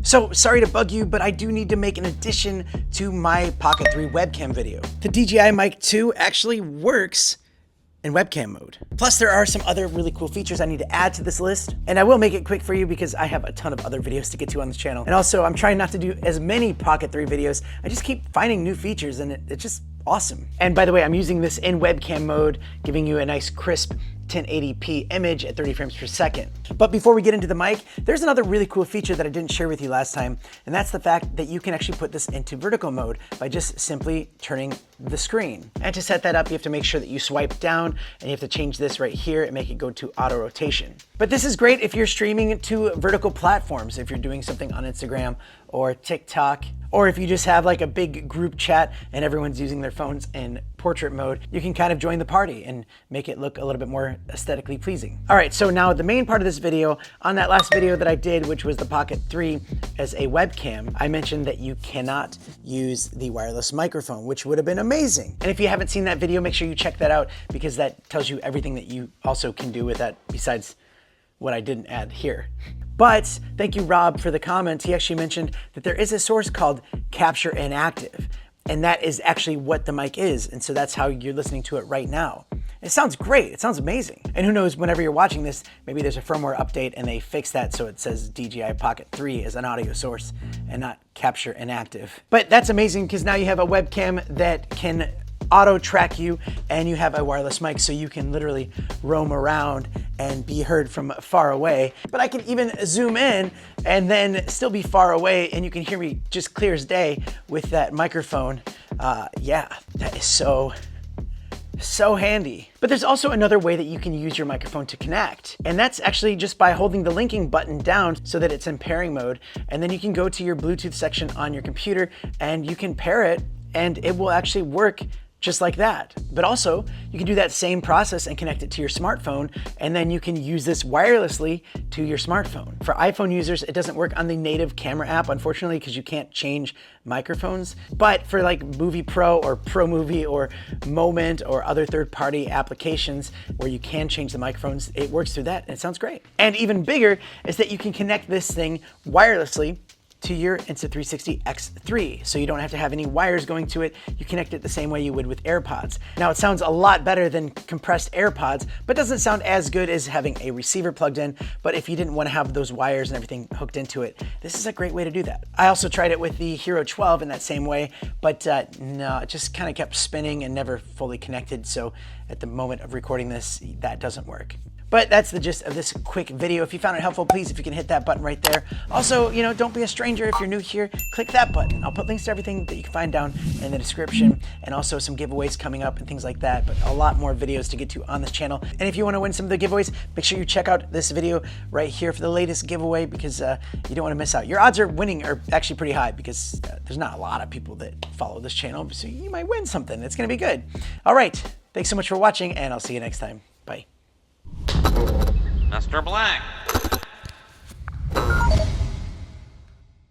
So sorry to bug you, but I do need to make an addition to my Pocket 3 webcam video. The DJI Mic 2 actually works in webcam mode. Plus there are some other really cool features I need to add to this list, and I will make it quick for you because I have a ton of other videos to get to on this channel. And also I'm trying not to do as many Pocket 3 videos. I just keep finding new features and it's just awesome. And by the way, I'm using this in webcam mode, giving you a nice crisp 1080p image at 30 frames per second. But before we get into the mic, there's another really cool feature that I didn't share with you last time, and that's the fact that you can actually put this into vertical mode by just simply turning the screen. And to set that up, you have to make sure that you swipe down, and you have to change this right here and make it go to auto rotation. But this is great if you're streaming to vertical platforms, if you're doing something on Instagram or TikTok, or if you just have like a big group chat and everyone's using their phones in portrait mode, you can kind of join the party and make it look a little bit more aesthetically pleasing. All right, so now the main part of this video, on that last video that I did, which was the Pocket 3 as a webcam, I mentioned that you cannot use the wireless microphone, which would have been amazing. And if you haven't seen that video, make sure you check that out because that tells you everything that you also can do with that besides what I didn't add here. But thank you, Rob, for the comment. He actually mentioned that there is a source called Capture Inactive, and that is actually what the mic is. And so that's how you're listening to it right now. It sounds great. It sounds amazing. And who knows, whenever you're watching this, maybe there's a firmware update and they fix that so it says DJI Pocket 3 as an audio source and not Capture Inactive. But that's amazing because now you have a webcam that can auto track you and you have a wireless mic so you can literally roam around and be heard from far away. But I can even zoom in and then still be far away and you can hear me just clear as day with that microphone. Yeah, that is so handy. But there's also another way that you can use your microphone to connect. And that's actually just by holding the linking button down so that it's in pairing mode. And then you can go to your Bluetooth section on your computer and you can pair it and it will actually work just like that. But also you can do that same process and connect it to your smartphone, and then you can use this wirelessly to your smartphone. For iPhone users, it doesn't work on the native camera app, unfortunately, because you can't change microphones. But for like Movie Pro or Pro Movie or Moment or other third-party applications where you can change the microphones, it works through that and it sounds great. And even bigger is that you can connect this thing wirelessly to your Insta360 X3. So you don't have to have any wires going to it. You connect it the same way you would with AirPods. Now it sounds a lot better than compressed AirPods, but doesn't sound as good as having a receiver plugged in. But if you didn't want to have those wires and everything hooked into it, this is a great way to do that. I also tried it with the Hero 12 in that same way, but no, it just kind of kept spinning and never fully connected. So at the moment of recording this, that doesn't work. But that's the gist of this quick video. If you found it helpful, please, if you can hit that button right there. Also, you know, don't be a stranger. If you're new here, click that button. I'll put links to everything that you can find down in the description, and also some giveaways coming up and things like that, but a lot more videos to get to on this channel. And if you want to win some of the giveaways, make sure you check out this video right here for the latest giveaway because you don't want to miss out. Your odds of winning are actually pretty high because there's not a lot of people that follow this channel, so you might win something. It's going to be good. All right. Thanks so much for watching, and I'll see you next time. Bye. Mr. Black.